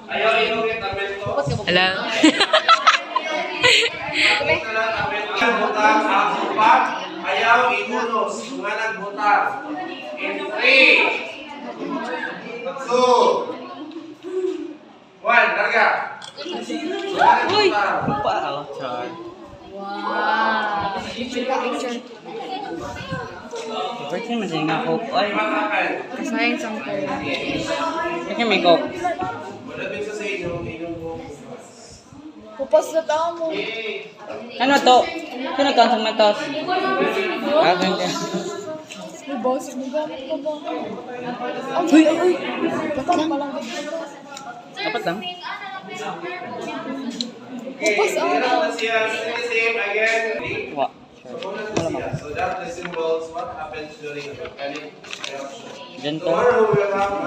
Ayaw inulit tabel to. Hello. Butang sa upat. Ayaw imunos. Mga nagbutang. In 3, 2, 1. Larga. Uy! Wow. Wow. Picture. Pwede naman siya nga coke. Ay, Kasayang sangko. pwede may coke. Malapit sa inyo. Inom mo. Pupas na tao mo. Ano to? Sino to ang sumatos? Ah, ganda. May boss, may gamit ka ba? Uy, uy, uy. Batang pa lang. Dapat lang. Pupas ah. Same again. Wa. So that symbols what happens during a volcanic eruption. Ganito. Tomorrow we will have